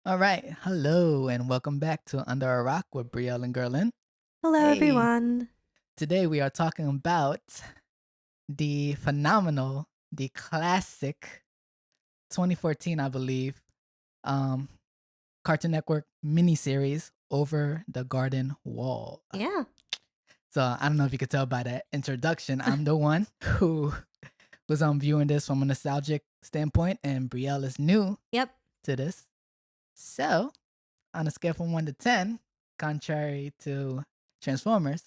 All right. Hello and welcome back to Under a Rock with Brielle and Guerlain. Hello, Hey, everyone. today we are talking about the phenomenal, the classic 2014, I believe, um, Cartoon Network miniseries Over the Garden Wall. Yeah. So I don't know if you could tell by that introduction, I'm the one who was viewing this from a nostalgic standpoint, and Brielle is new Yep. to this. So on a scale from 1 to 10, contrary to Transformers,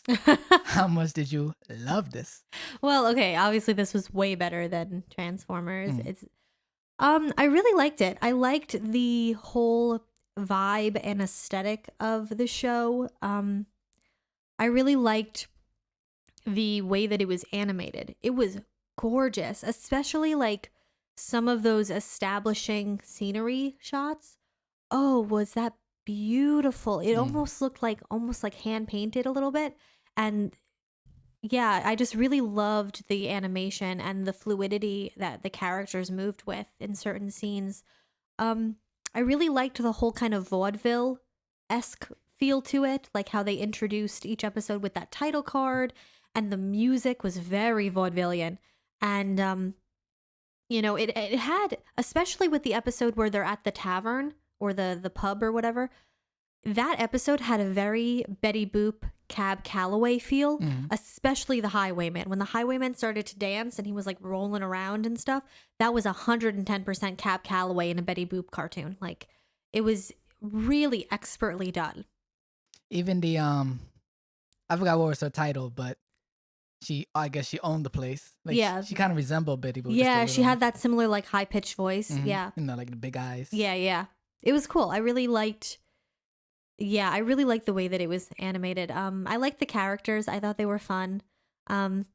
how much did you love this? Well, okay, obviously this was way better than Transformers. Mm, I really liked it. I liked the whole vibe and aesthetic of the show. I really liked the way that it was animated. It was gorgeous, especially like some of those establishing scenery shots. Oh, was that beautiful. It mm. almost like hand painted a little bit. And yeah, I just really loved the animation and the fluidity that the characters moved with in certain scenes. Um, I really liked the whole kind of vaudeville esque feel to it, like how they introduced each episode with that title card, and the music was very vaudevillian. And it had, especially with the episode where they're at the tavern or the pub or whatever, that episode had a very Betty Boop, Cab Calloway feel, Mhm. especially the Highwayman. When the Highwayman started to dance and he was like rolling around and stuff, that was 110% Cab Calloway in a Betty Boop cartoon. Like, it was really expertly done. Even the I forgot what was her title, but I guess she owned the place. Like Yeah. she kind of resembled Betty Boop just a Yeah, she little. had that similar like high pitched voice. Yeah. Like the big eyes. Yeah, yeah. It was cool. I really liked the way that it was animated. I liked the characters. I thought they were fun. Um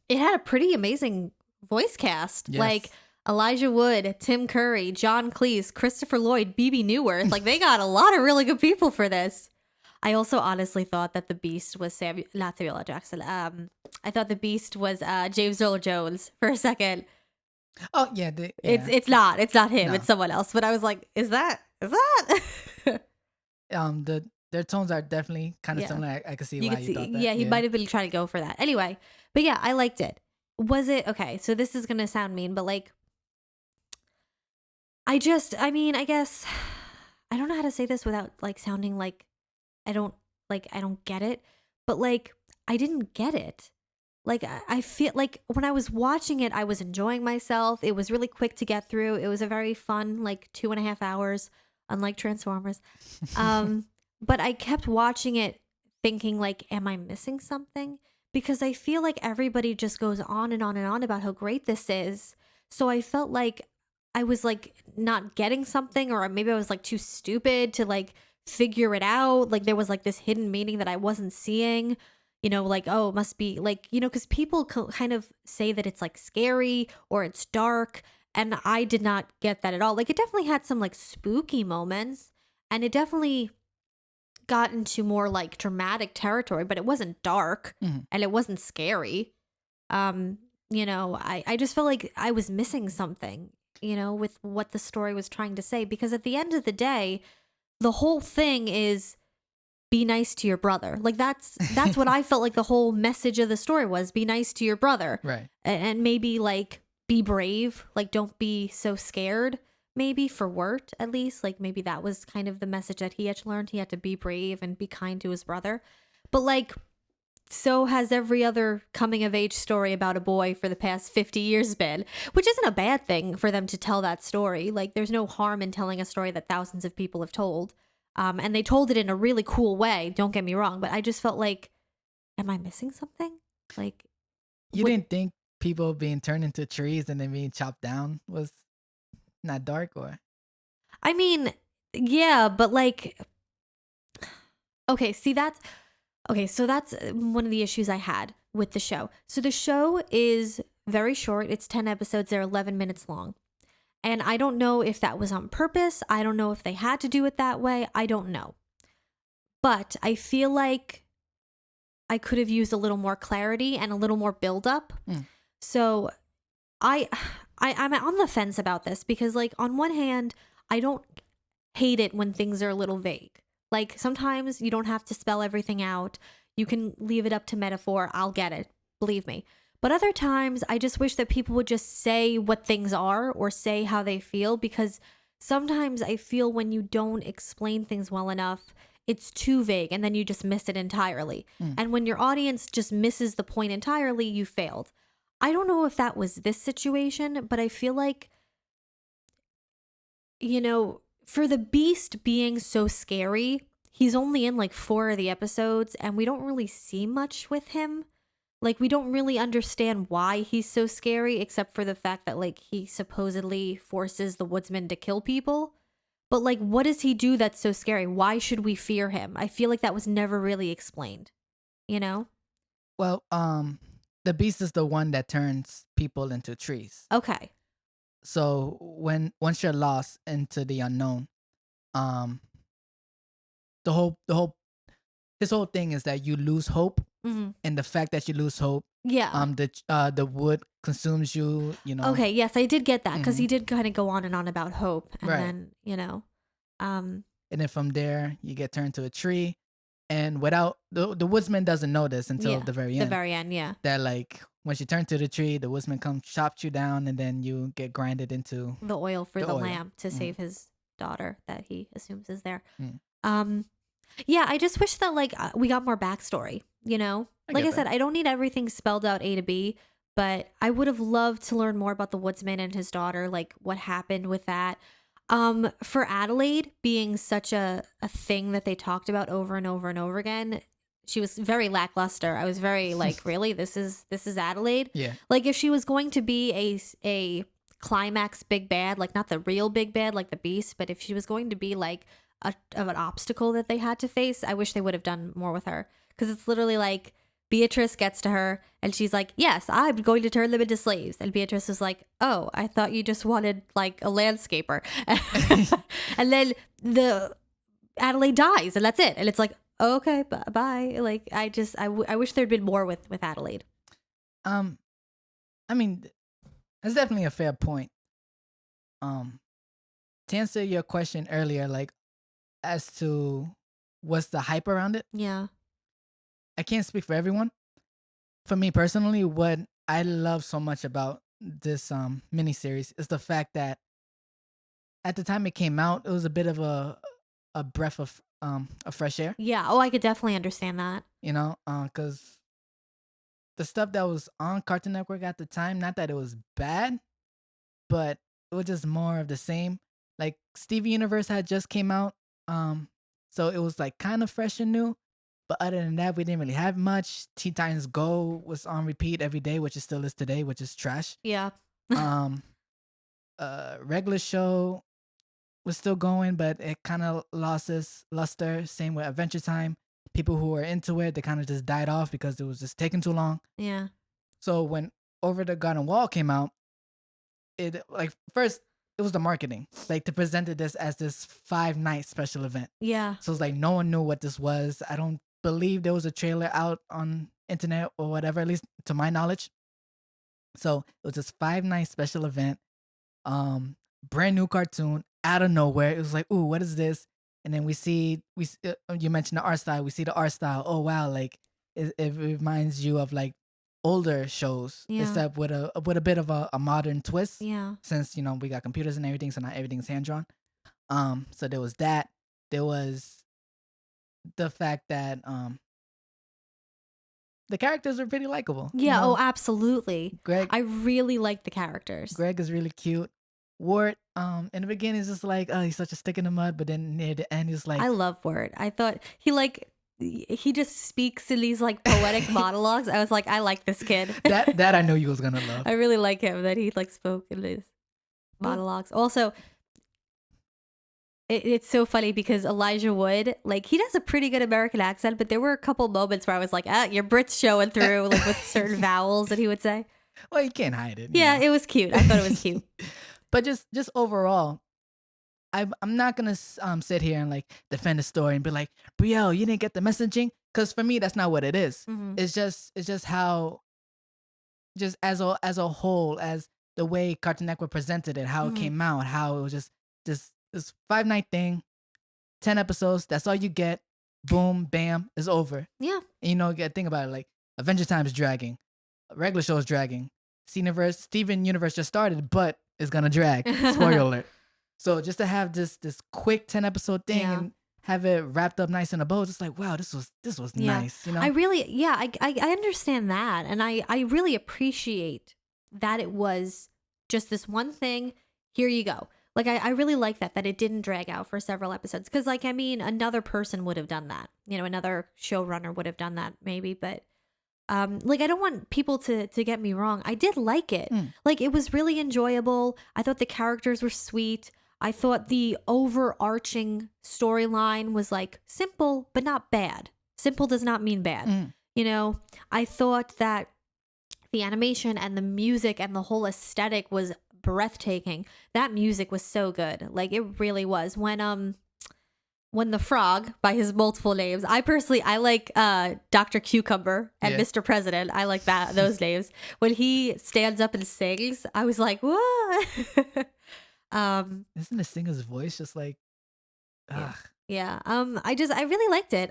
it had a pretty amazing voice cast. Like Yes. Elijah Wood, Tim Curry, John Cleese, Christopher Lloyd, BB Newworth. Like, they got a lot of really good people for this. I also honestly thought that the Beast was not Samuel L. Jackson. I thought the Beast was James Earl Jones for a second. Oh yeah, It's yeah. it's not him. No. It's someone else. But I was like, is that? Their tones are definitely kind of Yeah. similar. I can see You why could you see, thought that. yeah, he Yeah. might have been trying to go for that. Anyway, but yeah, I liked it. Was it okay? So this is gonna sound mean, but like, I guess I don't know how to say this without like sounding like I don't I don't get it, but like I didn't get it. Like I feel like when I was watching it, I was enjoying myself. It was really quick to get through. It was a very fun like 2.5 hours, unlike Transformers. Um, but I kept watching it thinking like, am I missing something? Because I feel like everybody just goes on and on and on about how great this is. So I felt like I was like not getting something, or maybe I was like too stupid to like figure it out. Like, there was like this hidden meaning that I wasn't seeing. Like, oh, it must be like, because people kind of say that it's like scary or it's dark. And I did not get that at all. Like, it definitely had some like spooky moments, and it definitely got into more like dramatic territory, but it wasn't dark Mhm. and it wasn't scary. I just felt like I was missing something, with what the story was trying to say. Because at the end of the day, the whole thing is be nice to your brother. Like, that's what I felt like the whole message of the story was: be nice to your brother. Right. And maybe like be brave, like don't be so scared. Maybe for Wirt, at least, like maybe that was kind of the message that he had to learn. He had to be brave and be kind to his brother. But like, so has every other coming of age story about a boy for the past 50 years been, which isn't a bad thing for them to tell that story. Like, there's no harm in telling a story that thousands of people have told. And they told it in a really cool way, don't get me wrong, but I just felt like, am I missing something? Like, You what? didn't think people being turned into trees and then being chopped down was not dark, or? I mean, yeah, but like, okay, see, so that's one of the issues I had with the show. So the show is very short. It's 10 episodes. They're 11 minutes long. And I don't know if that was on purpose. I don't know if they had to do it that way. I don't know. But I feel like I could have used a little more clarity and a little more buildup. Mm. So I'm on the fence about this because, like, on one hand, I don't hate it when things are a little vague. Like sometimes you don't have to spell everything out. You can leave it up to metaphor. I'll get it. Believe me. But other times I just wish that people would just say what things are or say how they feel, because sometimes I feel when you don't explain things well enough, it's too vague and then you just miss it entirely. Mm. And when your audience just misses the point entirely, you failed. I don't know if that was this situation, but I feel like, for the Beast being so scary, he's only in like 4 of the episodes and we don't really see much with him. Like, we don't really understand why he's so scary, except for the fact that, like, he supposedly forces the woodsman to kill people. But, like, what does he do that's so scary? Why should we fear him? I feel like that was never really explained, you know? Well, the beast is the one that turns people into trees. Okay. So once you're lost into the unknown, um, the whole his whole thing is that you lose hope, Hmm. and the fact that you lose hope, Yeah. the wood consumes you. You know. Okay. Yes, I did get that because Mhm. he did kind of go on and on about hope. And Right. then, um, And then from there you get turned to a tree, and without the woodsman doesn't know this until yeah, the very the end. very end. Yeah. That like once you turn to the tree, the woodsman comes chops you down, and then you get grinded into The oil for the the oil. lamp to Mhm. save his daughter that he assumes is there. Mm. Um, yeah, I just wish that like we got more backstory, I Like get I that. said, I don't need everything spelled out A to B, but I would have loved to learn more about the woodsman and his daughter, like what happened with that. For Adelaide being such a thing that they talked about over and over and over again, she was very lackluster. I was very like, really, this is Adelaide? Yeah. Like if she was going to be a climax big bad, like not the real big bad like the Beast, but if she was going to be like of an obstacle that they had to face, I wish they would have done more with her, because it's literally like Beatrice gets to her and she's like, yes, I'm going to turn them into slaves. And Beatrice was like, oh, I thought you just wanted like a landscaper. And then the Adelaide dies and that's it. And it's like, okay, bye. Like I wish there'd been more with Adelaide. I mean, that's definitely a fair point. Um, to answer your question earlier, like as to what's the hype around it, Yeah. I can't speak for everyone. For me personally, what I love so much about this miniseries is the fact that at the time it came out, it was a bit of a breath of fresh air. Yeah. Oh, I could definitely understand that. You know, because the stuff that was on Cartoon Network at the time, not that it was bad, but it was just more of the same. Like Stevie Universe had just came out, so it was like kind of fresh and new. But other than that, we didn't really have much. Teen Titans Go was on repeat every day, which it still is today, which is trash. Yeah. Um, regular show was still going, but it kind of lost its luster. Same with Adventure Time. People who were into it, they kind of just died off because it was just taking too long. Yeah. So when Over the Garden Wall came out, it like first it was the marketing. Like they presented this as this 5-night special event. Yeah. So it's like no one knew what this was. I don't believe there was a trailer out on internet or whatever, at least to my knowledge. So it was this 5-night special event. Brand new cartoon out of nowhere. It was like, ooh, what is this? And then you mentioned the art style. We see the art style. Oh wow, like it reminds you of like older shows, Yeah. except with a bit of a modern twist. Yeah. Since we got computers and everything, so not everything's hand drawn. So there was that. There was the fact that the characters are pretty likable. Yeah. Oh, absolutely. Greg I really like the characters. Greg is really cute. Wart, in the beginning is just like, oh, he's such a stick in the mud, but then near the end he's like, I love Word. I thought he just speaks in these like poetic monologues. I was like, I like this kid. that I know you was gonna love. I really like him that he like spoke in his monologues. Also, it's so funny because Elijah Wood, like he does a pretty good American accent, but there were a couple moments where I was like, your Brit's showing through, like with certain vowels that he would say. Well, you can't hide it. Yeah, it was cute. I thought it was cute. But just overall, I'm not gonna sit here and like defend the story and be like, Brielle, you didn't get the messaging, because for me that's not what it is. Mhm. It's just how, just as a whole, as the way Cartoon Network presented it, how it Mhm. came out, how it was just this 5 night thing, 10 episodes. That's all you get. Boom, bam, it's over. Yeah. And, you know, think about it. Like Adventure Time is dragging, regular show is dragging. Steven Universe just started, but it's gonna drag. Spoiler alert. So just to have this quick 10 episode thing Yeah. and have it wrapped up nice in a bow, it's just like, wow, this was Yeah. nice. You know, I really, yeah, I understand that. And I really appreciate that it was just this one thing. Here you go. Like, I really like that it didn't drag out for several episodes. Because, like, I mean, another person would have done that. You know, another showrunner would have done that maybe. But, like, I don't want people to get me wrong. I did like it. Like, it was really enjoyable. I thought the characters were sweet. I thought the overarching storyline was, like, simple, but not bad. Simple does not mean bad. You know, I thought that the animation and the music and the whole aesthetic was breathtaking. That music was so good. Like, it really was. When the frog, by his multiple names, I like Dr. Cucumber and Yeah. Mr. President. I like those names. When he stands up and sings, I was like, what? isn't the singer's voice just like, Yeah. ugh. Yeah. I really liked it.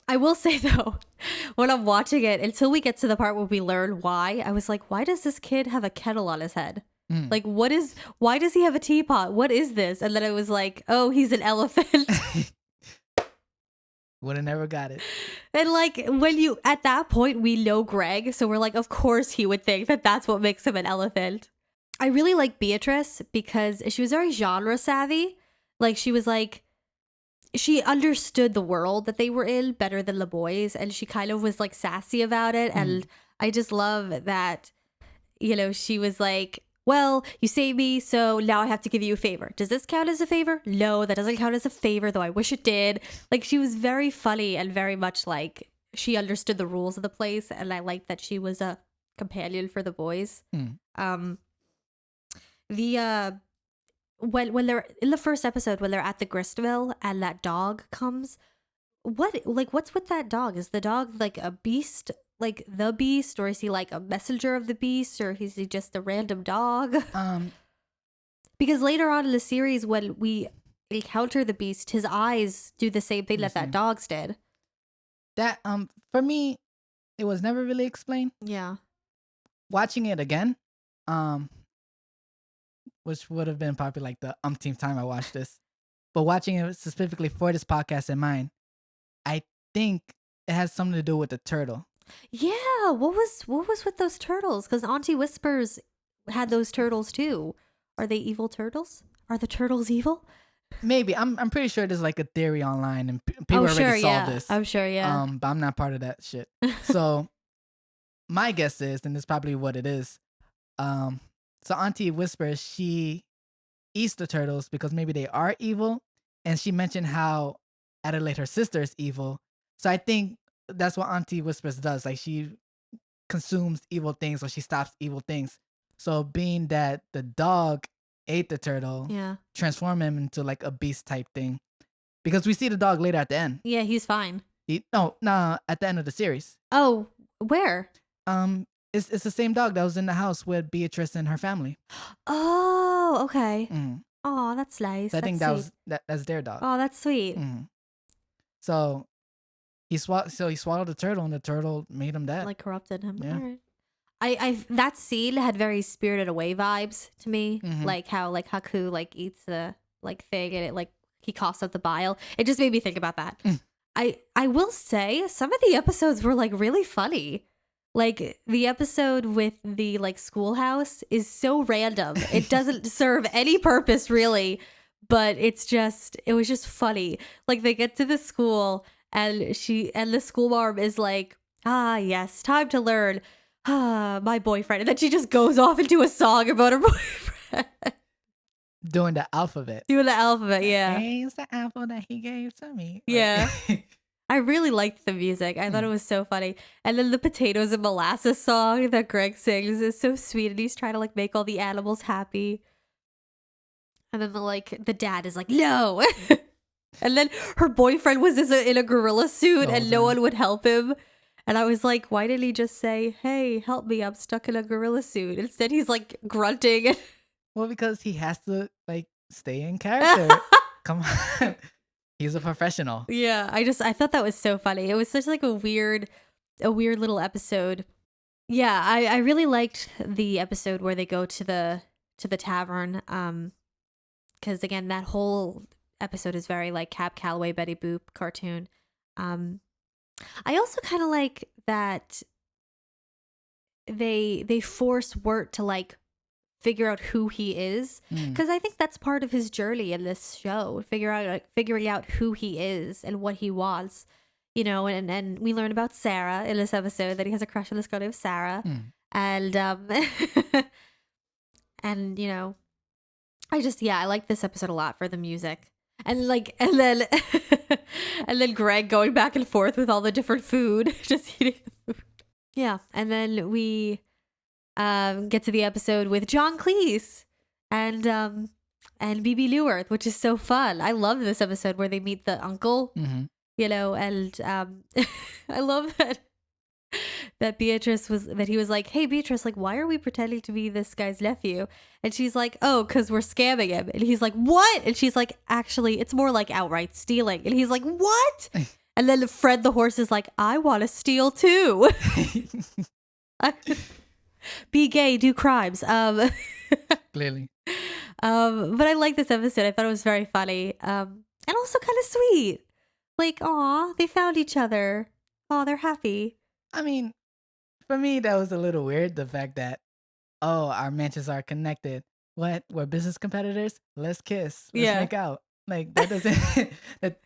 I will say though, when I'm watching it, until we get to the part where we learn why, I was like, why does this kid have a kettle on his head? Like, why does he have a teapot? What is this? And then I was like, oh, he's an elephant. Would have never got it. And like, at that point, we know Greg. So we're like, of course he would think that that's what makes him an elephant. I really like Beatrice because she was very genre savvy. Like, she was like, she understood the world that they were in better than the boys. And she kind of was like sassy about it. And I just love that, you know, she was like, well, you saved me, so now I have to give you a favor. Does this count as a favor? No, that doesn't count as a favor, though I wish it did. Like, she was very funny and very much like she understood the rules of the place. And I liked that she was a companion for the boys. When they're in the first episode, when they're at the gristmill and that dog comes, what's with that dog? Is the dog like a beast, like the beast, or is he like a messenger of the beast, or is he just a random dog? Because later on in the series, when we encounter the beast, his eyes do the same thing that dog's did. That for me, it was never really explained. Yeah. Watching it again, which would have been probably like the umpteenth time I watched this, but watching it specifically for this podcast in mind, I think it has something to do with the turtle. Yeah, what was with those turtles? Because Auntie Whispers had those turtles too. Are they evil turtles? Are the turtles evil? Maybe I'm pretty sure there's like a theory online and people already saw this. I'm sure, yeah. But I'm not part of that shit. So my guess is, and this is probably what it is. So Auntie Whispers, she eats the turtles because maybe they are evil, and she mentioned how Adelaide, her sister, is evil. So I think that's what Auntie Whispers does. Like, she consumes evil things, or she stops evil things. So being that the dog ate the turtle, Yeah. transform him into like a beast type thing. Because we see the dog later at the end. Yeah, he's fine. No, at the end of the series. Oh, where? It's the same dog that was in the house with Beatrice and her family. Oh, okay. Oh, that's nice. So I think that's their dog. Oh, that's sweet. So he swallowed the turtle, and the turtle made him dead. Like, corrupted him. Yeah. All right. I that scene had very Spirited Away vibes to me. Like how like Haku like eats the like thing and it like he coughs up the bile. It just made me think about that. I will say some of the episodes were like really funny. Like, the episode with the like schoolhouse is so random. It doesn't serve any purpose really, but it was just funny. Like, they get to the school and the school mom is like, ah, yes, time to learn. My boyfriend. And then she just goes off into a song about her boyfriend. Doing the alphabet. Yeah. It's the apple that he gave to me. Yeah. I really liked the music. I thought it was so funny. And then the potatoes and molasses song that Greg sings is so sweet. And he's trying to like make all the animals happy. And then the dad is like, no. And then her boyfriend was in a gorilla suit and no one would help him. And I was like, why didn't he just say, hey, help me, I'm stuck in a gorilla suit? Instead, he's like grunting. Well, because he has to like stay in character. Come on. He's a professional. Yeah, I thought that was so funny. It was such like a weird little episode. Yeah, I really liked the episode where they go to the tavern. Because again, that whole episode is very like Cab Calloway, Betty Boop cartoon. Um, I also kind of like that they force Wirt to like figure out who he is, Mm. because I think that's part of his journey in this show, figuring out who he is and what he wants, and we learn about Sarah in this episode, that he has a crush on this girl named Sarah. Mm. And and I like this episode a lot for the music. And then and then Greg going back and forth with all the different food, just eating the food. Yeah, and then we get to the episode with John Cleese and BB Leworth, which is so fun. I love this episode where they meet the uncle, Mm-hmm. and I love that he was like, "Hey Beatrice, like, why are we pretending to be this guy's nephew?" And she's like, "Oh, because we're scamming him." And he's like, "What?" And she's like, "Actually, it's more like outright stealing." And he's like, "What?" And then Fred the horse is like, "I want to steal too." Be gay, do crimes. Clearly. But I like this episode. I thought it was very funny. And also kind of sweet. Like, aw, they found each other. Oh, they're happy. I mean, for me, that was a little weird. The fact that, oh, our mansions are connected. What? We're business competitors? Let's kiss. Let's Yeah. make out. Like, that doesn't,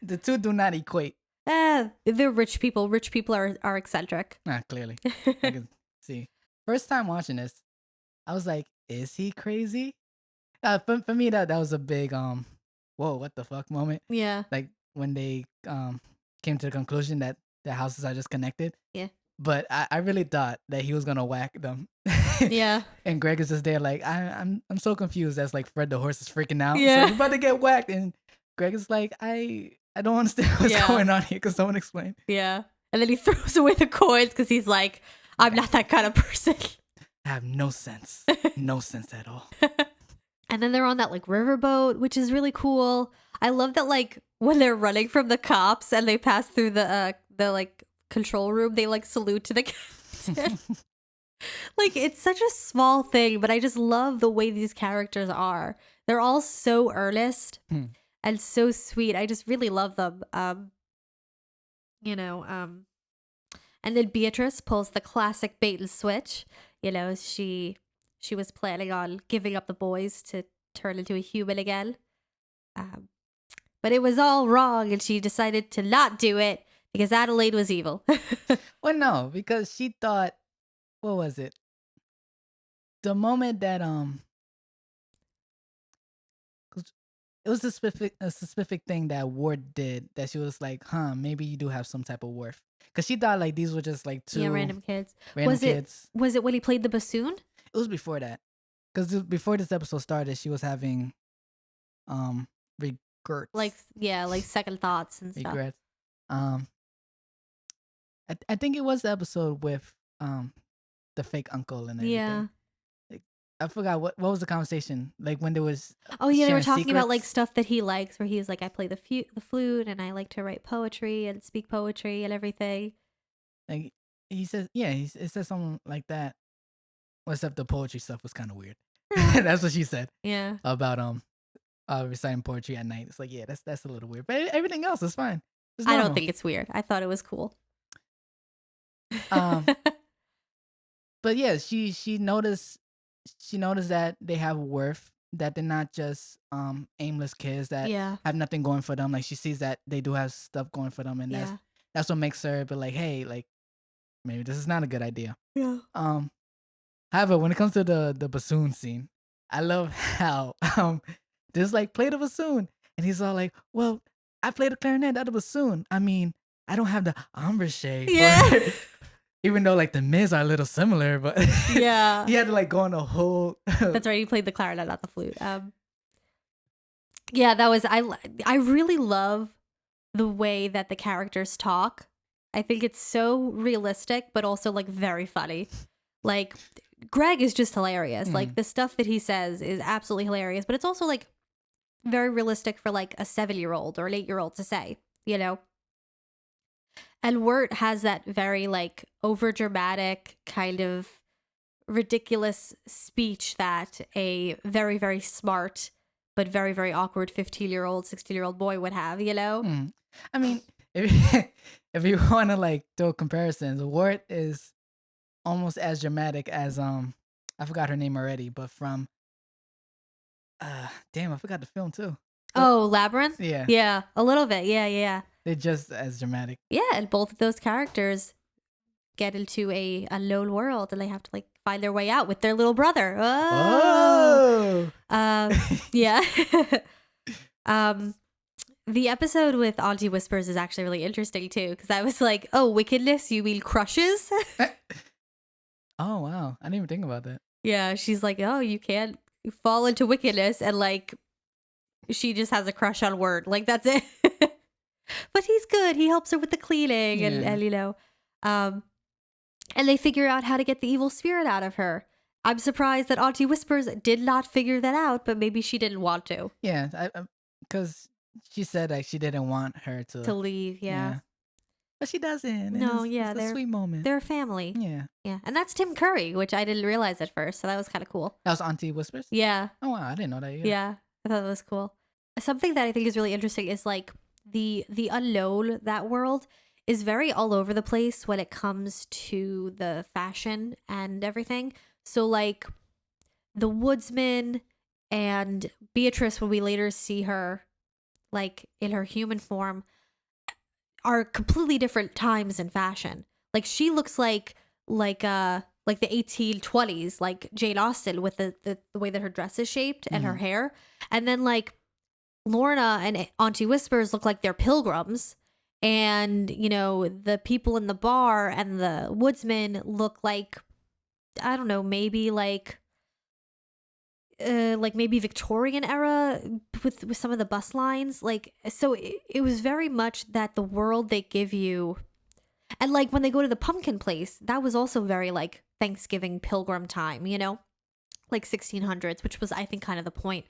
the two do not equate. They're rich people. Rich people are eccentric. Clearly. I can see. First time watching this, I was like, is he crazy? For me, that was a big, whoa, what the fuck moment. Yeah. Like, when they came to the conclusion that the houses are just connected. Yeah. But I really thought that he was gonna whack them. Yeah. And Greg is just there like, I'm so confused. That's like Fred the horse is freaking out. Yeah. So we're about to get whacked. And Greg is like, I don't understand what's Yeah. going on here. Cause someone explain. Yeah. And then he throws away the coins because he's like, I'm not that kind of person. I have no sense. No sense at all. And then they're on that like riverboat, which is really cool. I love that, like, when they're running from the cops and they pass through the like control room, they like salute to the captain. Like, it's such a small thing, but I just love the way these characters are. They're all so earnest and so sweet. I just really love them. And then Beatrice pulls the classic bait and switch. She was planning on giving up the boys to turn into a human again. But it was all wrong, and she decided to not do it because Adelaide was evil. Well, no, because she thought, what was it? The moment that 'cause it was a specific thing that Ward did that she was like, huh, maybe you do have some type of worth. Because she thought like these were just like two Yeah, random kids. random kids. Was it when he played the bassoon? It was before that. Because before this episode started, she was having regrets. Like second thoughts and stuff. Regrets. I think it was the episode with the fake uncle and everything. Yeah. Like, I forgot what was the conversation like when there was. Oh yeah, they were sharing talking about like secrets? stuff that he likes, where he was like, I play the flute and I like to write poetry and speak poetry and everything. Like he says, yeah, it says something like that. Well, except the poetry stuff was kind of weird. That's what she said Yeah. about reciting poetry at night. It's like, yeah, that's a little weird, but everything else is fine. It's I don't normal. think it's weird. I thought it was cool. Um, but yeah, she noticed that they have worth, that they're not just aimless kids that Yeah. have nothing going for them. Like she sees that they do have stuff going for them, and Yeah. that's what makes her be like, hey, like maybe this is not a good idea. Yeah. However, when it comes to the bassoon scene, I love how there's like play the bassoon, and he's all like, well, I play the clarinet, not the bassoon. I mean, I don't have the embouchure. Yeah. Even though like the Miz are a little similar, but Yeah. he had to like go on a whole. That's right. He played the clarinet, not the flute. Yeah, that was I really love the way that the characters talk. I think it's so realistic, but also like very funny. Like Greg is just hilarious. Mm. Like the stuff that he says is absolutely hilarious, but it's also like very realistic for like a 7-year-old or an 8-year-old to say, you know? And Wirt has that very like over dramatic kind of ridiculous speech that a very, very smart but very, very awkward 15-year-old, 16-year-old boy would have, you know? Mm. I mean, if if you want to like throw comparisons, Wart is almost as dramatic as I forgot her name already, but from damn, I forgot the film too. But Oh, Labyrinth? yeah, Yeah, a little bit. Yeah, yeah. they're just as dramatic. Yeah, and both of those characters get into a lone world and they have to like find their way out with their little brother. Oh. Oh. Yeah. um the episode with Auntie Whispers is actually really interesting too because I was like, "Oh, wickedness, you mean crushes?" Oh wow, I didn't even think about that. Yeah, she's like, "Oh, you can't fall into wickedness," and like she just has a crush on Word. Like that's it. But he's good. He helps her with the cleaning Yeah. and you know, um, and they figure out how to get the evil spirit out of her. I'm surprised that Auntie Whispers did not figure that out, but maybe she didn't want Yeah, because she said like she didn't want her to to. leave. Yeah. Yeah, but she doesn't. And No, it's yeah, a sweet moment. they're a family. Yeah, Yeah, and that's Tim Curry, which I didn't realize at first, so that was kind of cool. that was Auntie Whispers. Yeah, Oh wow, I didn't know that either. yeah, I thought that was cool. Something that I think is really interesting is like the unknown, that world is very all over the place when it comes to the fashion and everything. So like the woodsman and Beatrice, when we later see her like in her human form, are completely different times in fashion. Like she looks like the 1820s, like Jane Austen with the way that her dress is shaped and her hair. And then like Lorna and Auntie Whispers look like they're pilgrims. And, you know, the people in the bar and the woodsman look like, I don't know, maybe like maybe Victorian era with some of the bus lines. Like, so it was very much that the world they give you. And like when they go to the pumpkin place, that was also very like Thanksgiving pilgrim time, you know, like 1600s, which was, I think, kind of the point.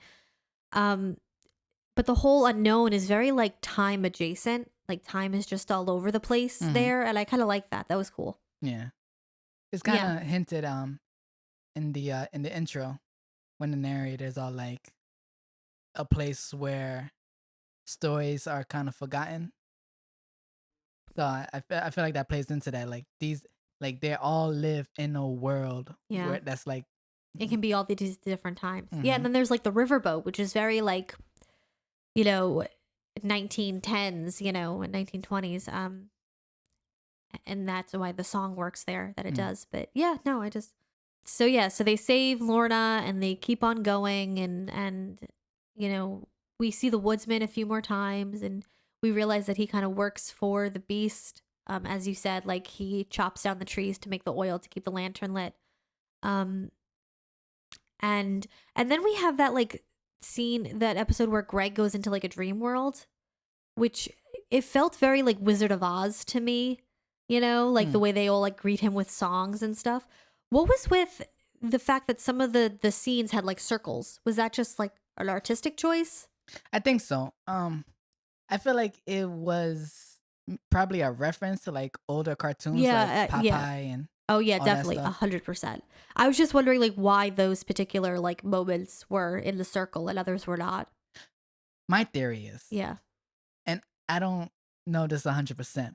But the whole unknown is very like time adjacent. Like time is just all over the place there. And I kind of like that. That was cool. Yeah, it's kind of hinted in the intro when the narrator's all like a place where stories are kind of forgotten. So I feel like that plays into that. Like these, like they all live in a world Yeah. where that's like It can be all these different times. Yeah. Mhm. And then there's like the riverboat, which is very like, you know, 1910s, you know, 1920s. And that's why the song works there that it does. But yeah, no, so they save Lorna and they keep on going and you know, we see the woodsman a few more times and we realize that he kind of works for the beast. As you said, like he chops down the trees to make the oil to keep the lantern lit. Um and then we have that like scene, that episode where Greg goes into like a dream world, which it felt very like Wizard of Oz to me, you know, like the way they all like greet him with songs and stuff. What was with the fact that some of the scenes had like circles? Was that just like an artistic choice? I think so. I feel like it was probably a reference to like older cartoons like Popeye and Oh yeah, all that definitely, stuff. 100%. I was just wondering like why those particular like moments were in the circle and others were not. My theory is, Yeah. and I don't know this 100%.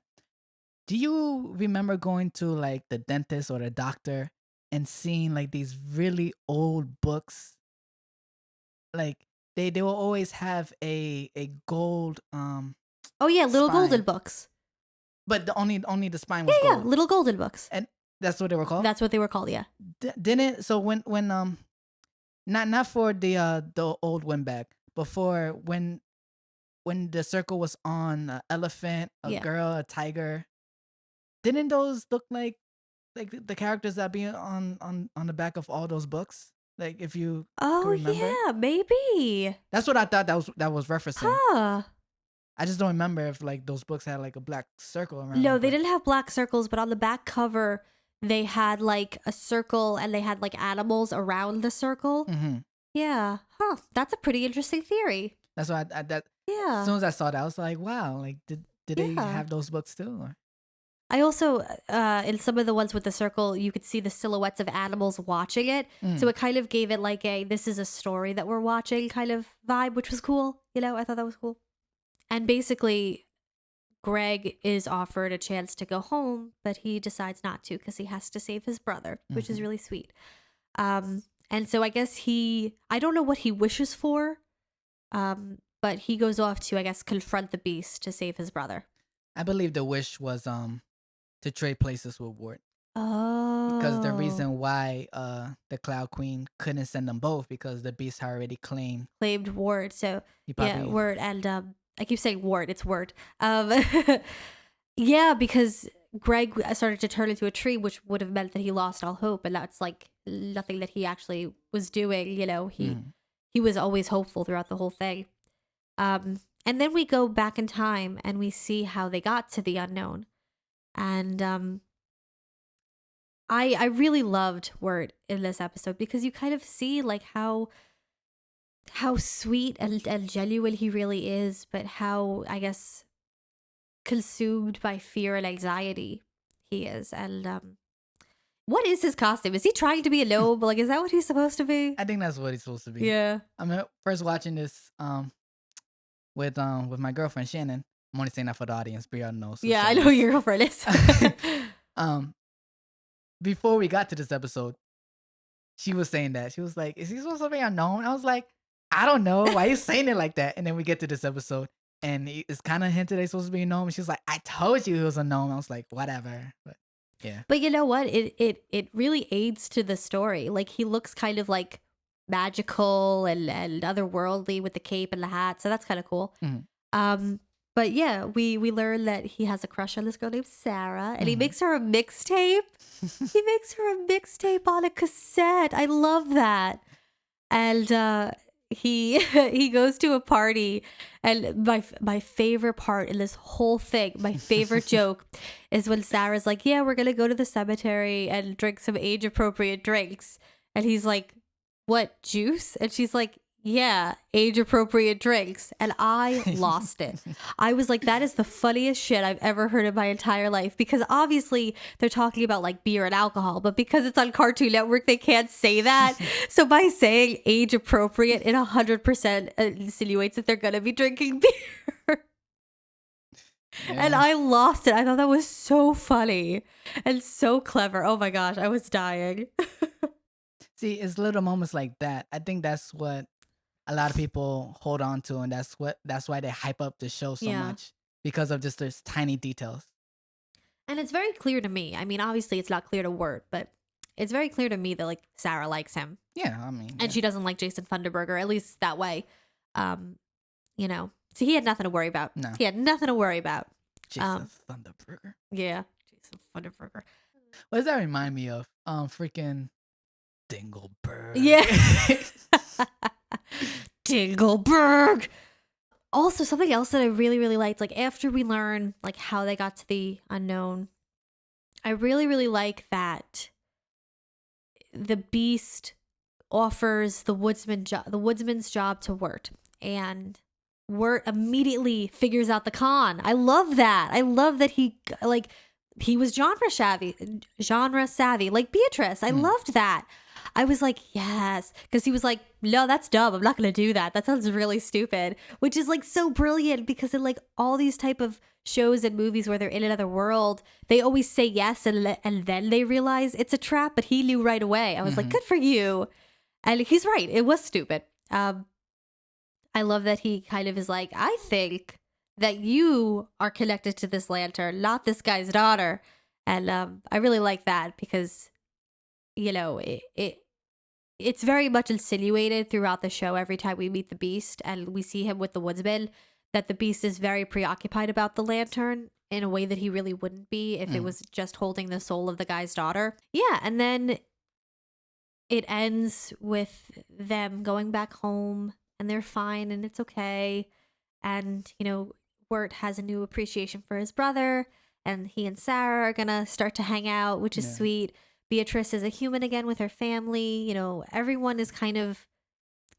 Do you remember going to like the dentist or the doctor and seeing like these really old books? Like they will always have a gold Oh yeah, little golden spine, books. but only the spine Yeah, was yeah, gold, little golden books. and that's what they were called. That's what they were called. Yeah. Didn't so when not for the old one back, but for when the circle was on an elephant, a Yeah. girl, a tiger. Didn't those look like the characters that be on the back of all those books? Like if you can Oh remember, yeah, maybe. that's what I thought that was referencing. Huh. I just don't remember if like those books had like a black circle around No, them. they But didn't have black circles, but on the back cover, they had like a circle and they had like animals around the circle. Hmm. Yeah. Huh. That's a pretty interesting theory. That's why that as Yeah. soon as I saw that, I was like, wow, like did they Yeah. have those books too? Or? I also, in some of the ones with the circle, you could see the silhouettes of animals watching it. So Mm. it kind of gave it like a this is a story that we're watching kind of vibe, which was cool. I thought that was cool. And basically, Greg is offered a chance to go home, but he decides not to because he has to save his brother, which is Hmm. really sweet. And so I guess I don't know what he wishes for, but he goes off to, I guess, confront the beast to save his brother. I believe the wish was to trade places with Ward because the Oh. reason why the Cloud Queen couldn't send them both because the beast had already claimed Claimed Ward. So he yeah, probably. Word. And I keep saying Ward, it's Word. Yeah, because Greg started to turn into a tree, which would have meant that he lost all hope, and that's like nothing that he actually was doing. Mhm. He was always hopeful throughout the whole thing. And then we go back in time and we see how they got to the unknown. And I really loved Word in this episode because you kind of see like how sweet and genuine he really is, but how, I guess, consumed by fear and anxiety he is. And what is his costume? Is he trying to be a gnome? Like, is that what he's supposed to be? I think that's what he's supposed to be. Yeah. I mean, first watching this with my girlfriend Shannon. I'm only saying that for the audience. Brielle knows who Yeah, I Shannon know who is. your girlfriend is. um, before we got to this episode, she was saying that she was like, "Is he supposed to be unknown?" I was like, "I don't know. Why are you saying it like that?" And then we get to this episode, and it's kind of hinted that he's supposed to be a gnome. And she was like, "I told you he was a gnome." I was like, "Whatever." But yeah. But you know what? It really aids to the story. Like, he looks kind of like magical and otherworldly with the cape and the hat, so that's kind of cool. Mhm. Um, but yeah, we learn that he has a crush on this girl named Sarah, and he Mhm. makes her a mixtape. He makes her a mixtape on a cassette. I love that. And he he goes to a party, and my favorite part in this whole thing, my favorite joke, is when Sarah's like, "Yeah, we're gonna go to the cemetery and drink some age appropriate drinks," and he's like, "What, juice?" And she's like, "Yeah, age appropriate drinks," and I lost it. I was like, that is the funniest shit I've ever heard in my entire life, because obviously they're talking about like beer and alcohol, but because it's on Cartoon Network, they can't say that. So by saying age appropriate, it 100% insinuates that they're going to be drinking beer. And Yeah. I lost it. I thought that was so funny and so clever. Oh my gosh, I was dying. See, it's little moments like that. I think that's what a lot of people hold on to, and that's why they hype up the show so Yeah. much because of just those tiny details. And it's very clear to me. I mean, obviously it's not clear to Word, but it's very clear to me that like Sarah likes him Yeah, I mean, and yeah. she doesn't like Jason Funderburger, at least that way. Um, So he had nothing to worry about. No, He had nothing to worry about. Jason Thunderburger. Yeah. Jason Funderburger. What does that remind me of? Freaking Dingleberg. Yeah. Dingleberg. Also, something else that I really, really liked, like after we learn like how they got to the unknown, I really, really like that the beast offers the woodsman's job to Wirt, and Wirt immediately figures out the con. I love that. I love that he was genre savvy, like Beatrice. I Mm. loved that. I was like, yes, because he was like, no, that's dumb. I'm not gonna do that. That sounds really stupid, which is like so brilliant, because in like all these type of shows and movies where they're in another world, they always say yes and then they realize it's a trap. But he knew right away. I was like, Mhm. good for you. And he's right. It was stupid. I love that he kind of is like, I think that you are connected to this lantern, not this guy's daughter. And I really like that because, it's very much insinuated throughout the show every time we meet the beast and we see him with the woodsman, that the beast is very preoccupied about the lantern in a way that he really wouldn't be if it Mm. was just holding the soul of the guy's daughter. Yeah, and then it ends with them going back home and they're fine and it's okay. And, Wirt has a new appreciation for his brother. and he and Sarah are gonna start to hang out, which is Yeah. sweet. Beatrice is a human again with her family. You know, everyone is kind of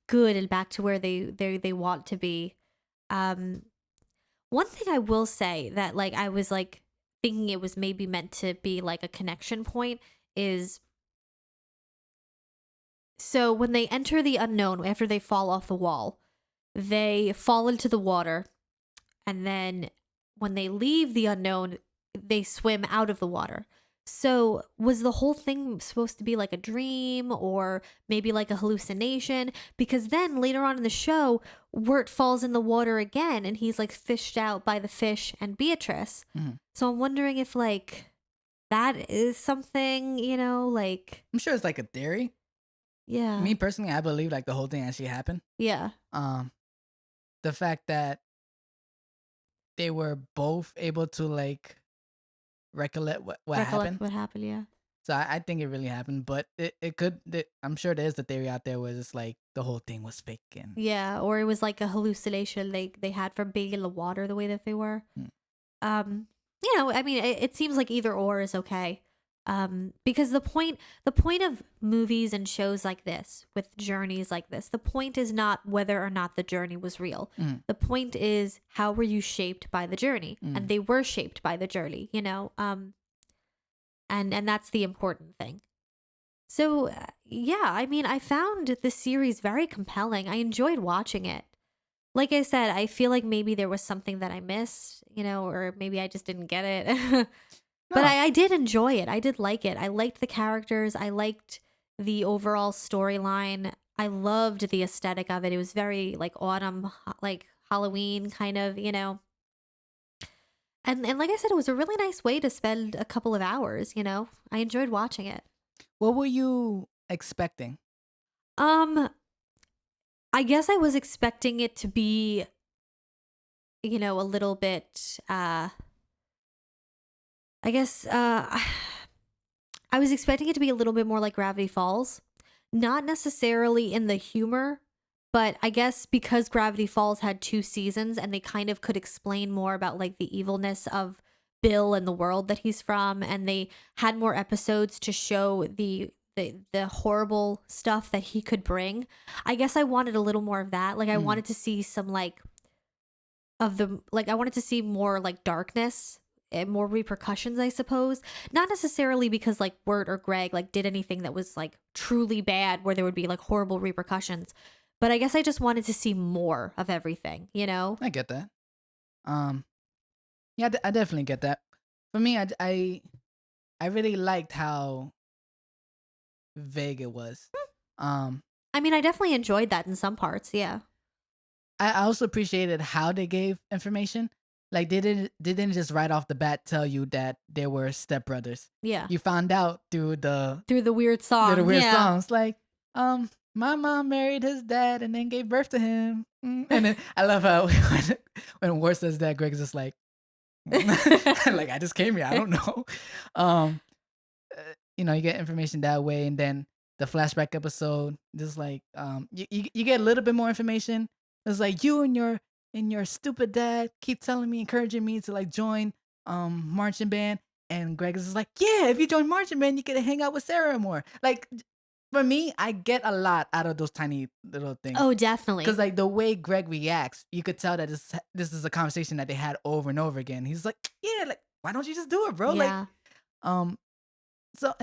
good and back to where they want to be. Um, One thing I will say that like I was like thinking it was maybe meant to be like a connection point is, so when they enter the unknown after they fall off the wall, they fall into the water, and then when they leave the unknown, they swim out of the water. So, was the whole thing supposed to be like a dream or maybe like a hallucination? Because then later on in the show, Wirt falls in the water again and he's like fished out by the fish and Beatrice. Mhm. So, I'm wondering if like that is something, like, I'm sure it's like a theory. yeah, Me personally, I believe like the whole thing actually happened. yeah, Um, the fact that they were both able to like recollect what recollect happened. what happened, yeah. So I think it really happened, but it could. I'm sure there's the theory out there where it's like the whole thing was fake and Yeah, or it was like a hallucination they had from being in the water the way that they were. mm, I mean, it seems like either or is okay. Because the point of movies and shows like this, with journeys like this, the point is not whether or not the journey was real. mm, The point is how were you shaped by the journey, and mm. they were shaped by the journey. And that's the important thing. So yeah, I mean, I found this series very compelling. I enjoyed watching it. Like I said, I feel like maybe there was something that I missed, or maybe I just didn't get it. But No, I did enjoy it. I did like it. I liked the characters. I liked the overall storyline. I loved the aesthetic of it. It was very like autumn, like Halloween kind of, And like I said, it was a really nice way to spend a couple of hours. I enjoyed watching it. what were you expecting? Um, I guess I was expecting it to be, a little bit I guess I was expecting it to be a little bit more like Gravity Falls. Not necessarily in the humor, but I guess because Gravity Falls had 2 seasons and they kind of could explain more about like the evilness of Bill and the world that he's from, and they had more episodes to show the horrible stuff that he could bring. I guess I wanted a little more of that. Like I Mm, wanted to see some I wanted to see more like darkness and more repercussions, I suppose. Not necessarily because like Wirt or Greg like did anything that was like truly bad where there would be like horrible repercussions. But I guess I just wanted to see more of everything. I get that. Um, yeah, I definitely get that. For me, I really liked how vague it was. Um, I mean, I definitely enjoyed that in some parts. Yeah. I also appreciated how they gave information. Like they didn't just right off the bat tell you that they were stepbrothers. Yeah. You found out through the Through the weird little song. weird Yeah. songs, like my mom married his dad and then gave birth to him. And then I love how when Ward says that, Greg's just like, like I just came here. I don't know. Um, you get information that way, and then the flashback episode, just like you get a little bit more information. It's like you and your stupid dad keep telling me, encouraging me to like join marching band, and Greg is just like, yeah, if you join marching band, you get to hang out with Sarah more. Like for me, I get a lot out of those tiny little things. Oh, Cause definitely. like the way Greg reacts, you could tell that this is a conversation that they had over and over again. He's like, yeah, like why don't you just do it, bro? Like, Yeah. um, so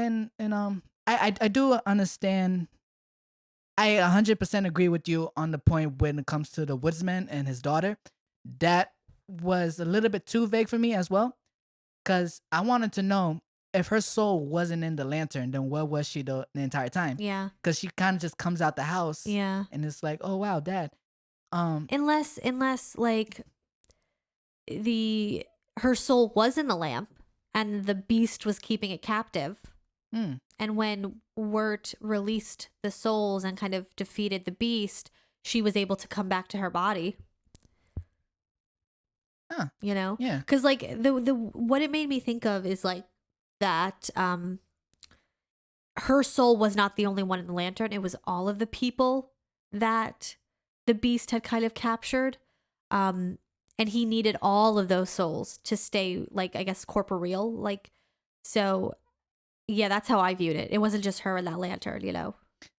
I do understand. I 100% agree with you on the point when it comes to the woodsman and his daughter. That was a little bit too vague for me as well, because I wanted to know if her soul wasn't in the lantern, then where was she the entire time? Yeah. Because she kind of just comes out the house Yeah. and it's like, oh wow, dad. Um, Unless like the her soul was in the lamp and the beast was keeping it captive. mm, And when Wirt released the souls and kind of defeated the beast, she was able to come back to her body. huh, You know, yeah, because like the what it made me think of is like that her soul was not the only one in the lantern. It was all of the people that the beast had kind of captured. Um, and he needed all of those souls to stay, like, I guess, corporeal. Like, so yeah, that's how I viewed it. It wasn't just her and that lantern, you know?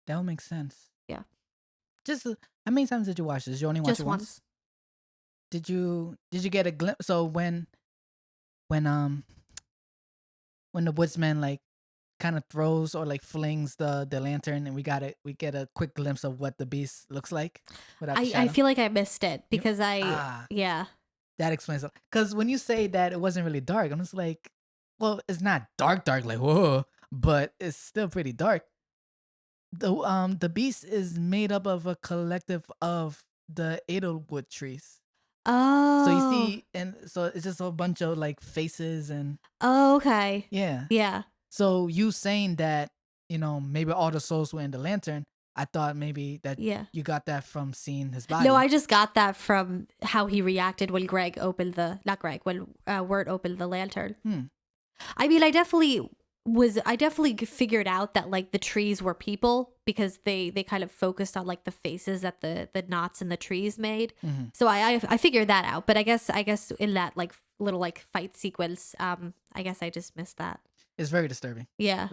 That would make sense. Yeah. Just how many times did you watch this? Did you only watch Just it once. once? Did you get a glimpse? So when when the woodsman like kind of throws or like flings the lantern, and we get a quick glimpse of what the beast looks like without the I shadow. feel like I missed it You, because ah, yeah. that explains it. Because when you say that it wasn't really dark, I'm just like, well, it's not dark, dark like whoa, but it's still pretty dark. The beast is made up of a collective of the edelwood trees. So you Oh. see, and so it's just a bunch of like faces and Oh, okay. yeah. Yeah. So you saying that, maybe all the souls were in the lantern, I thought maybe that Yeah. you got that from seeing his No, body. I just got that from how he reacted when Greg opened not Greg, when Wirt opened the lantern. Hmm. I mean, I definitely figured out that like the trees were people because they kind of focused on like the faces that the knots in the trees made. Hmm. So I figured that out, but I guess in that like little like fight sequence, I guess I just missed that. It's very disturbing. Yeah.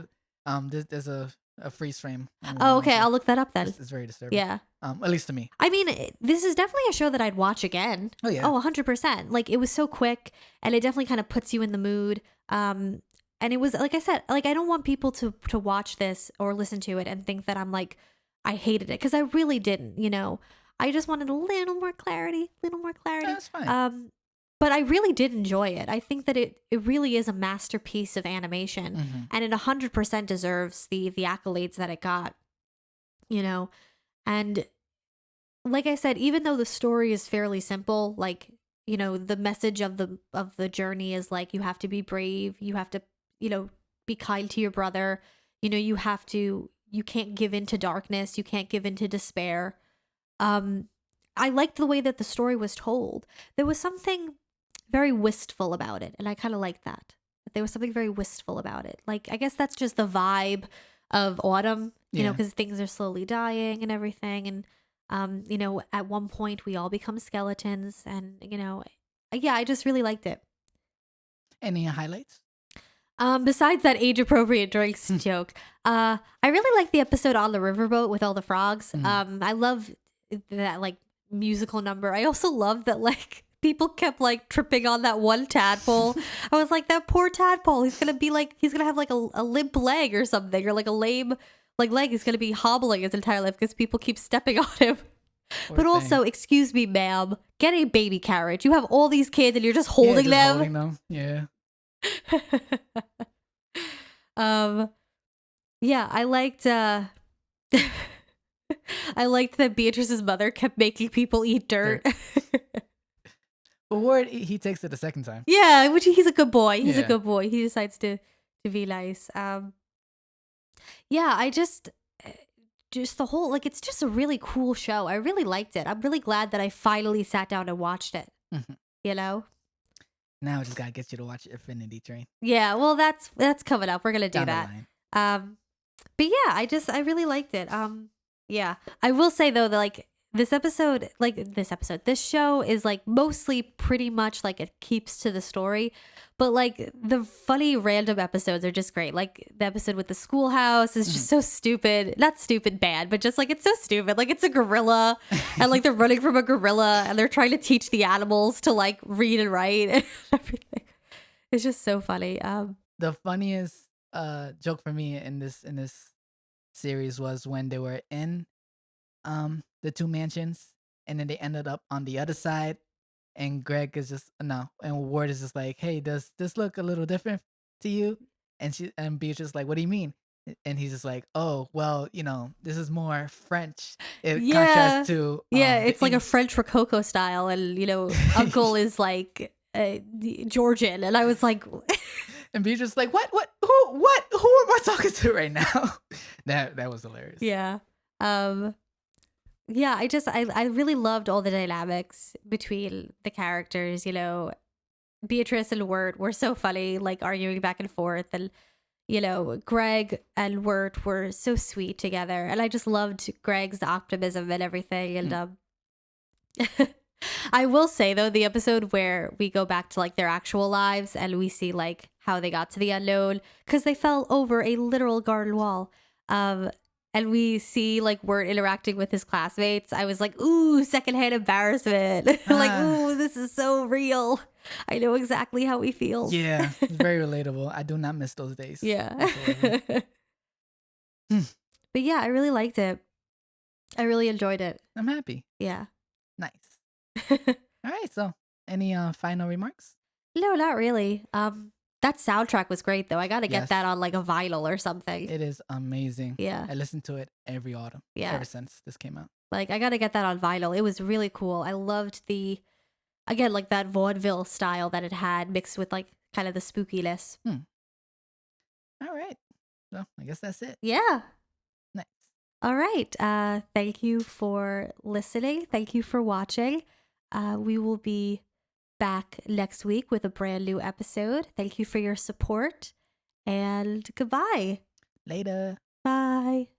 There's a freeze frame on one Oh, okay. monitor. I'll look that up then. It's very disturbing. Yeah. At least to me. I mean, this is definitely a show that I'd watch again. Oh yeah. Oh, 100%. Like, it was so quick, and it definitely kind of puts you in the mood. And it was, like I said, like, I don't want people to watch this or listen to it and think that I'm like, I hated it, because I really didn't, you know? I just wanted a little more clarity, That's fine. But I really did enjoy it. I think that it really is a masterpiece of animation, Hmm. and it 100% deserves the accolades that it got, you know? And like I said, even though the story is fairly simple, like, you know, the message of the journey is like, you have to be brave, you have to, you know, be kind to your brother, you know, you can't give in to darkness, you can't give in to despair. I liked the way that the story was told. There was something very wistful about it, and I kind of liked that. There was something very wistful about it. Like, I guess that's just the vibe of autumn, you know, Yeah. because things are slowly dying and everything. And, you know, at one point we all become skeletons. And, you know, yeah, I just really liked it. Any highlights? Besides that age appropriate drinks joke, I really like the episode on the riverboat with all the frogs. I love that like musical number. I also love that like people kept like tripping on that one tadpole. I was like, that poor tadpole. He's gonna have like a limp leg or something, or like a lame like leg. He's gonna be hobbling his entire life because people keep stepping on him. Poor But thing. also, excuse me, ma'am, get a baby carriage. You have all these kids and you're just Yeah, holding just them. holding them. Yeah. um yeah, I liked I liked that Beatrice's mother kept making people eat dirt. But Ward, he takes it the second time. Yeah, which he's a good boy. He's a Yeah. good boy. He decides to be nice. Yeah, I just the whole, like, it's just a really cool show. I really liked it. I'm really glad that I finally sat down and watched it. Mhm. You know? Now I just gotta get you to watch Infinity Train. Yeah, well, that's coming up. We're gonna do Down the that. line. But yeah, I really liked it. Yeah, I will say though that like this show is like mostly pretty much like it keeps to the story, but like the funny random episodes are just great. Like the episode with the schoolhouse is just so stupid. Not stupid bad, but just like it's so stupid. Like it's a gorilla and like they're running from a gorilla and they're trying to teach the animals to like read and write and everything. It's just so funny. The funniest joke for me in this series was when they were in the two mansions, and then they ended up on the other side, and Greg is just no, and Ward is just like, hey, does this look a little different to you? And Beatrice is like, what do you mean? And he's just like, oh well, this is more French. It Yeah. contrasts to Yeah, the it's like a English. French Rococo style, and you know, Uncle is like Georgian, and I was like, And Beatrice is like, who am I talking to right now? That was hilarious. yeah, yeah. I really loved all the dynamics between the characters. You know, Beatrice and Wirt were so funny, like arguing back and forth, and you know, Greg and Wirt were so sweet together, and I just loved Greg's optimism and everything, and I will say though, the episode where we go back to like their actual lives and we see like how they got to the unknown because they fell over a literal garden wall. Um, and we see like Wirt interacting with his classmates. I was like, ooh, secondhand embarrassment. Like, Ah, ooh, this is so real. I know exactly how he feels. yeah, it's very relatable. I do not miss those days Yeah. whatsoever. Hmm, But yeah, I really liked it. I really enjoyed it. I'm happy. Yeah. Nice. All right. So, any final remarks? No, not really. That soundtrack was great though. I gotta get that Yes, on like a vinyl or something. it is amazing. Yeah. I listen to it every autumn, Yeah. ever since this came out. Like I gotta get that on vinyl. It was really cool. I loved the again like that vaudeville style that it had mixed with like kind of the spookiness. Hmm. All right. So, I guess that's it. Yeah. Nice. All right. Thank you for listening. Thank you for watching. We will be back next week with a brand new episode. Thank you for your support and goodbye. Later. Bye.